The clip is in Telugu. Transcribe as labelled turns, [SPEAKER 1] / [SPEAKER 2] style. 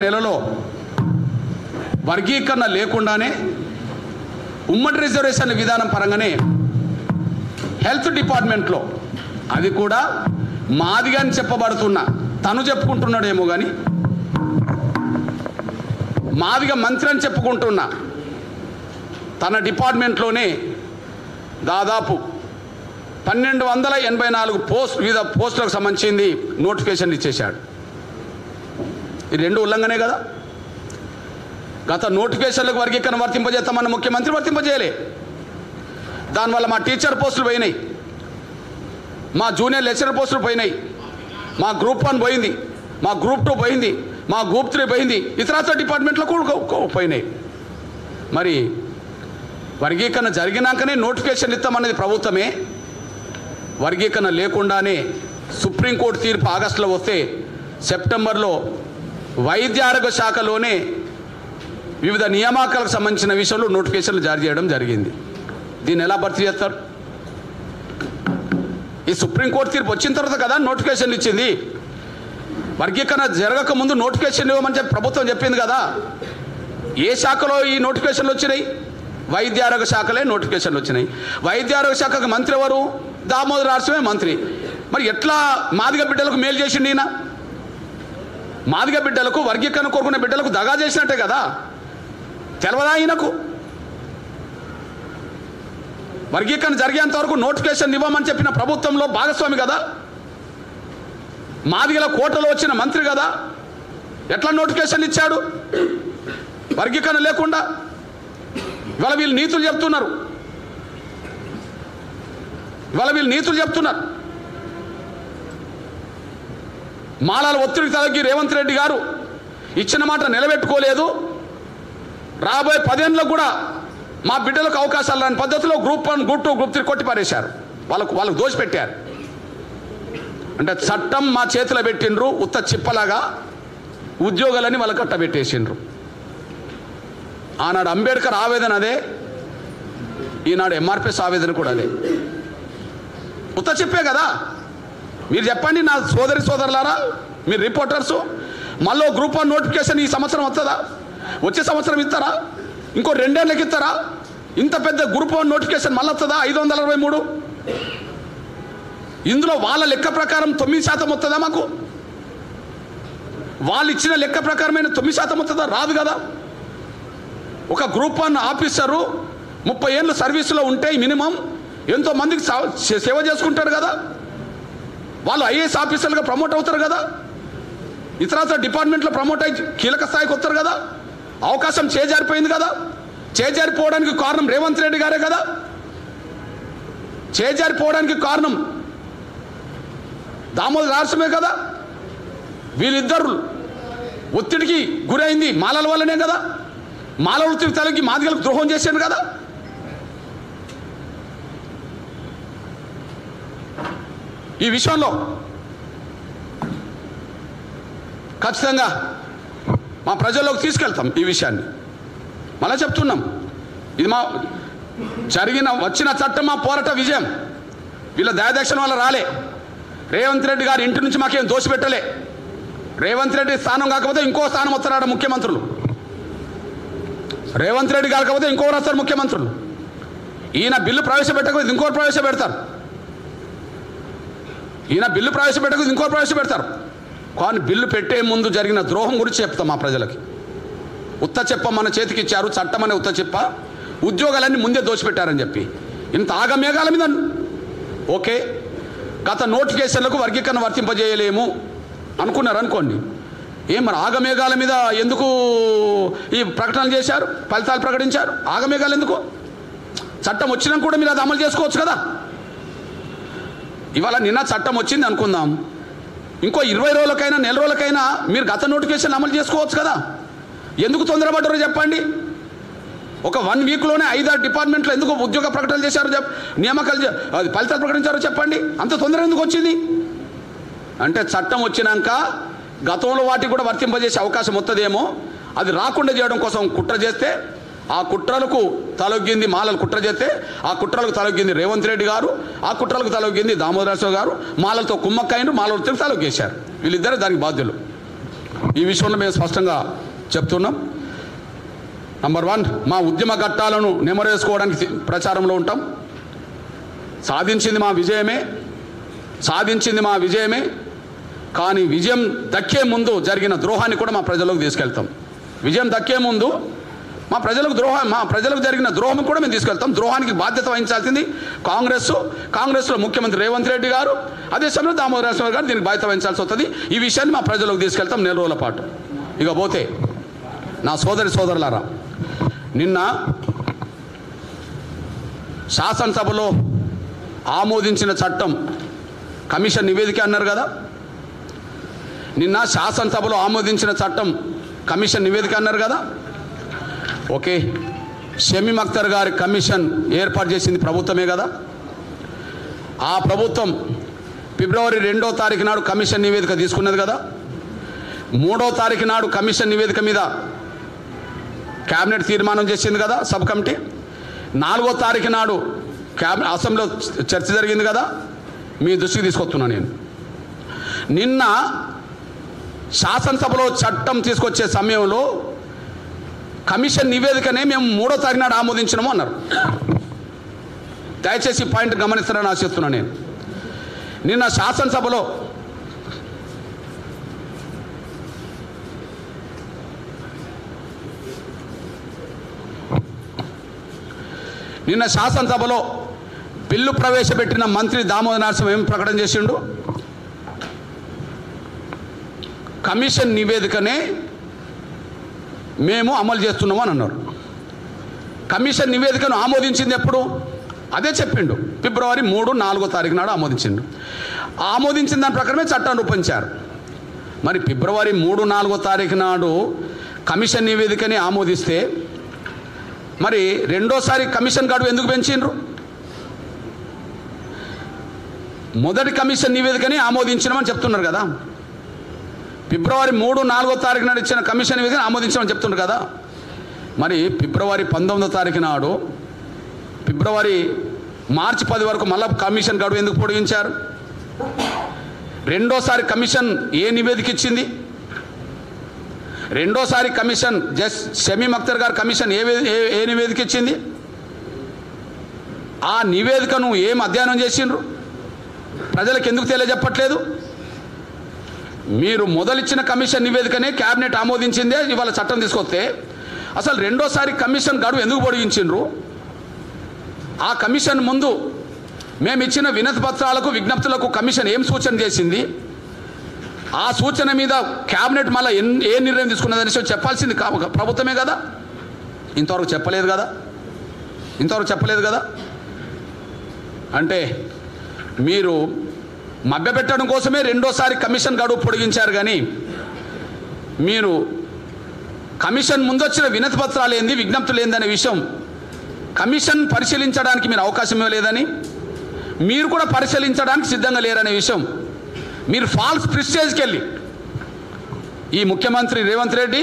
[SPEAKER 1] నెలలో వర్గీకరణ లేకుండానే ఉమ్మడి రిజర్వేషన్ విధానం పరంగానే హెల్త్ డిపార్ట్మెంట్లో అది కూడా మాదిగా అని చెప్పబడుతున్న తను చెప్పుకుంటున్నాడేమో కానీ మాదిగా మంత్రి అని చెప్పుకుంటున్న తన డిపార్ట్మెంట్లోనే దాదాపు 1284 వివిధ పోస్టులకు సంబంధించింది నోటిఫికేషన్ ఇచ్చేశాడు. ఇది రెండు ఉల్లంఘనే కదా. గత నోటిఫికేషన్లకు వర్గీకరణ వర్తింపజేస్తామన్న ముఖ్యమంత్రి వర్తింపజేయలే. దానివల్ల మా టీచర్ పోస్టులు పోయినాయి, మా జూనియర్ లెక్చరర్ పోస్టులు పోయినాయి, మా గ్రూప్ 1 పోయింది, మా గ్రూప్ 2 పోయింది, మా గ్రూప్ 3 పోయింది, ఇతర డిపార్ట్మెంట్లో కూడా పోయినాయి. మరి వర్గీకరణ జరిగినాకనే నోటిఫికేషన్ ఇస్తామన్నది ప్రభుత్వమే. వర్గీకరణ లేకుండానే సుప్రీంకోర్టు తీర్పు ఆగస్టులో వస్తే సెప్టెంబర్లో వైద్య ఆరోగ్య శాఖలోనే వివిధ నియామకాలకు సంబంధించిన విషయంలో నోటిఫికేషన్లు జారీ చేయడం జరిగింది. దీన్ని ఎలా భర్తీ చేస్తారు? ఈ సుప్రీంకోర్టు తీర్పు వచ్చిన తర్వాత కదా నోటిఫికేషన్ ఇచ్చింది. వర్గీకరణ జరగక ముందు నోటిఫికేషన్ ఇవ్వమని చెప్పి ప్రభుత్వం చెప్పింది కదా. ఏ శాఖలో ఈ నోటిఫికేషన్లు వచ్చినాయి? వైద్య ఆరోగ్య శాఖలే నోటిఫికేషన్లు వచ్చినాయి. వైద్య ఆరోగ్య శాఖకు మంత్రి ఎవరు? దామోదర్ రాజమే మంత్రి. మరి ఎట్లా మాదిగ బిడ్డలకు మేలు చేసిండు ఈయన? మాదిగ బిడ్డలకు, వర్గీకరణ కోరుకునే బిడ్డలకు దగా చేసినట్టే కదా. తెలవదా ఈయనకు? వర్గీకరణ జరిగేంత వరకు నోటిఫికేషన్ ఇవ్వమని చెప్పిన ప్రభుత్వంలో భాగస్వామి కదా. మాదిగల కోటలో వచ్చిన మంత్రి కదా. ఎట్లా నోటిఫికేషన్ ఇచ్చాడు వర్గీకరణ లేకుండా? ఇవాళ వీళ్ళు నీతులు చెప్తున్నారు. మాలాల ఒత్తిడికి తలగి రేవంత్ రెడ్డి గారు ఇచ్చిన మాట నిలబెట్టుకోలేదు. రాబోయే 10 ఏళ్ళకు కూడా మా బిడ్డలకు అవకాశాలు రాని పద్ధతిలో గ్రూప్ 1, గ్రూప్ 2, గ్రూప్ 3 కొట్టిపారేశారు. వాళ్ళకు దోషిపెట్టారు. అంటే చట్టం మా చేతిలో పెట్టిండ్రు, ఉత్త చిప్పలాగా ఉద్యోగాలని వాళ్ళ కట్టబెట్టేసిండ్రు. ఆనాడు అంబేద్కర్ ఆవేదన అదే, ఈనాడు ఎంఆర్పిఎస్ ఆవేదన కూడా అదే. ఉత్త చెప్పే కదా. మీరు చెప్పండి నా సోదరులారా, మీరు రిపోర్టర్సు, మళ్ళీ గ్రూప్ 1 నోటిఫికేషన్ ఈ సంవత్సరం వస్తుందా? వచ్చే సంవత్సరం ఇస్తారా? ఇంకో 2 ఏళ్ళకి ఇస్తారా? ఇంత పెద్ద గ్రూప్ 1 నోటిఫికేషన్ మళ్ళీ వస్తుందా? 523. ఇందులో వాళ్ళ లెక్క ప్రకారం 9% వస్తుందా? మాకు వాళ్ళు ఇచ్చిన లెక్క ప్రకారమైన 9% వస్తుందా? రాదు కదా. ఒక గ్రూప్ 1 ఆఫీసరు 30 ఏళ్ళు సర్వీసులో ఉంటే మినిమం ఎంతో మందికి సేవ చేసుకుంటాడు కదా. వాళ్ళు ఐఏఎస్ ఆఫీసర్లుగా ప్రమోట్ అవుతారు కదా. ఇతర డిపార్ట్మెంట్లో ప్రమోట్ అయ్యి కీలక స్థాయికి వస్తారు కదా. అవకాశం చేజారిపోయింది కదా. చేజారిపోవడానికి కారణం రేవంత్ రెడ్డి గారే కదా. చేజారిపోవడానికి కారణం దామోదర్ రాజమే కదా. వీళ్ళిద్దరు ఒత్తిడికి గురైంది మాలల వల్లనే కదా. మాల వృత్తికి తలకి మాదిగలకు ద్రోహం చేశాను కదా. ఈ విషయంలో ఖచ్చితంగా మా ప్రజల్లోకి తీసుకెళ్తాం. ఈ విషయాన్ని మళ్ళా చెప్తున్నాం. ఇది మా వచ్చిన చట్టం మా పోరాట విజయం. వీళ్ళ దయాదక్షిణ వల్ల రాలే. రేవంత్ రెడ్డి గారి ఇంటి నుంచి మాకేం దోషిపెట్టలే. రేవంత్ రెడ్డి స్థానం కాకపోతే ఇంకో స్థానం వస్తారాడ ముఖ్యమంత్రులు. రేవంత్ రెడ్డి గారు కాకపోతే ఇంకోరు వస్తారు ముఖ్యమంత్రులు. ఈయన బిల్లు ప్రవేశపెట్టకపోతే ఇంకోరు ప్రవేశపెడతారు. కానీ బిల్లు పెట్టే ముందు జరిగిన ద్రోహం గురించి చెప్తాం మా ప్రజలకి. ఉత్త చెప్ప మన చేతికి ఇచ్చారు, చట్టం అనే ఉత్త చెప్ప, ఉద్యోగాలన్నీ ముందే దోచిపెట్టారని చెప్పి ఇంత ఆగమేఘాల మీద ఓకే. గత నోటిఫికేషన్లకు వర్గీకరణ వర్తింపజేయలేము అనుకున్నారు అనుకోండి. మరి ఆగమేఘాల మీద ఎందుకు ఈ ప్రకటనలు చేశారు, ఫలితాలు ప్రకటించారు? ఆగమేఘాలు ఎందుకు? చట్టం వచ్చినా కూడా మీరు అది అమలు చేసుకోవచ్చు కదా. ఇవాళ నిన్న చట్టం వచ్చింది అనుకుందాం, ఇంకో 20 రోజులకైనా నెల రోజులకైనా మీరు గత నోటిఫికేషన్ అమలు చేసుకోవచ్చు కదా. ఎందుకు తొందరపడ్డారో చెప్పండి. ఒక 1 వీక్లోనే 5-6 డిపార్ట్మెంట్లో ఎందుకు ఉద్యోగ ప్రకటనలు చేశారో నియామకాలు ఫలితాలు ప్రకటించారో చెప్పండి. అంత తొందర ఎందుకు వచ్చింది? అంటే చట్టం వచ్చినాక గతంలో వాటికి కూడా వర్తింపజేసే అవకాశం వస్తుందేమో, అది రాకుండా చేయడం కోసం కుట్ర చేస్తే ఆ కుట్రలకు తలొగ్గింది మాలలు కుట్ర చేస్తే ఆ కుట్రలకు తలొగ్గింది రేవంత్ రెడ్డి గారు, ఆ కుట్రలకు తలొగ్గింది దామోదర్ రాజు గారు. మాలలతో కుమ్మక్కైన మాలలతో తలొగ్గేశారు. వీళ్ళిద్దరే దానికి బాధ్యులు. ఈ విషయంలో మేము స్పష్టంగా చెప్తున్నాం. నంబర్ 1, మా ఉద్యమ ఘట్టాలను నెమరేసుకోవడానికి ప్రచారంలో ఉంటాం. సాధించింది మా విజయమే. కానీ విజయం దక్కే ముందు జరిగిన ద్రోహాన్ని కూడా మా ప్రజలకు తీసుకెళ్తాం. విజయం దక్కే ముందు మా ప్రజలకు జరిగిన ద్రోహం కూడా మేము తీసుకెళ్తాం. ద్రోహానికి బాధ్యత వహించాల్సింది కాంగ్రెస్లో ముఖ్యమంత్రి రేవంత్ రెడ్డి గారు, అదే సమయంలో దామోదర రాజనరసింహ గారు దీనికి బాధ్యత వహించాల్సి వస్తుంది. ఈ విషయాన్ని మా ప్రజలకు తీసుకెళ్తాం 4 రోజుల పాటు. ఇక పోతే నా సోదరులారా, నిన్న శాసనసభలో ఆమోదించిన చట్టం కమిషన్ నివేదిక అన్నారు కదా. నిన్న శాసనసభలో ఆమోదించిన చట్టం కమిషన్ నివేదిక అన్నారు కదా. ఓకే, షమీమ్ అఖ్తర్ గారి కమిషన్ ఏర్పాటు చేసింది ప్రభుత్వమే కదా. ఆ ప్రభుత్వం ఫిబ్రవరి 2వ తారీఖు నాడు కమిషన్ నివేదిక తీసుకున్నది కదా. 3వ తారీఖు నాడు కమిషన్ నివేదిక మీద క్యాబినెట్ తీర్మానం చేసింది కదా సబ్ కమిటీ. 4వ తారీఖు నాడు అసెంబ్లీలో చర్చ జరిగింది కదా. మీ దృష్టికి తీసుకొస్తున్నాను నేను. నిన్న శాసనసభలో చట్టం తీసుకొచ్చే సమయంలో కమిషన్ నివేదికనే మేము 3వ తారీఖు నాడు ఆమోదించినాము అన్నారు. దయచేసి పాయింట్ గమనిస్తారని ఆశిస్తున్నాను నేను. నిన్న శాసనసభలో బిల్లు ప్రవేశపెట్టిన మంత్రి దామోదర రాజనరసింహ ఏం ప్రకటన చేసిండు? కమిషన్ నివేదికనే మేము అమలు చేస్తున్నాము అని అన్నారు. కమిషన్ నివేదికను ఆమోదించింది ఎప్పుడు? అదే చెప్పిండు, ఫిబ్రవరి 3, 4వ తారీఖు నాడు ఆమోదించిండు. ఆమోదించిన దాని ప్రకారమే చట్టాన్ని రూపొందించారు. మరి ఫిబ్రవరి 3, 4వ తారీఖు నాడు కమిషన్ నివేదికని ఆమోదిస్తే మరి రెండోసారి కమిషన్ గడువు ఎందుకు పెంచిండ్రు? మొదటి కమిషన్ నివేదికని ఆమోదించినామని చెప్తున్నారు కదా. ఫిబ్రవరి 3, 4వ తారీఖు నాడు ఇచ్చిన కమిషన్ నివేదికని ఆమోదించామని చెప్తున్నారు కదా. మరి ఫిబ్రవరి 19వ తారీఖు నాడు మార్చి 10 వరకు మళ్ళీ కమిషన్ గడువు ఎందుకు పొడిగించారు? రెండోసారి కమిషన్ ఏ నివేదిక ఇచ్చింది? రెండోసారి కమిషన్ షమీమ్ అఖ్తర్ గారు కమిషన్ ఏ నివేదిక ఇచ్చింది? ఆ నివేదికను ఏం అధ్యయనం చేసిండ్రు? ప్రజలకు ఎందుకు తెలియజెప్పట్లేదు? మీరు మొదలిచ్చిన కమిషన్ నివేదికనే క్యాబినెట్ ఆమోదించిందే ఇవాళ చట్టం తీసుకొస్తే అసలు రెండోసారి కమిషన్ గడువు ఎందుకు పొడిగించిండ్రు? ఆ కమిషన్ ముందు మేము ఇచ్చిన వినతి పత్రాలకు విజ్ఞప్తులకు కమిషన్ ఏం సూచన చేసింది? ఆ సూచన మీద క్యాబినెట్ మళ్ళీ ఏ నిర్ణయం తీసుకున్నదని చెప్పాల్సింది ప్రభుత్వమే కదా. ఇంతవరకు చెప్పలేదు కదా. అంటే మీరు మభ్యపెట్టడం కోసమే రెండోసారి కమిషన్ గడువు పొడిగించారు. కానీ మీరు కమిషన్ ముందొచ్చిన వినతి పత్రాలు ఏంది, విజ్ఞప్తులు ఏందనే విషయం కమిషన్ పరిశీలించడానికి మీరు అవకాశం ఇవ్వలేదని, మీరు కూడా పరిశీలించడానికి సిద్ధంగా లేరనే విషయం మీరు ఫాల్స్ ప్రిస్టేజ్కి వెళ్ళి ఈ ముఖ్యమంత్రి రేవంత్ రెడ్డి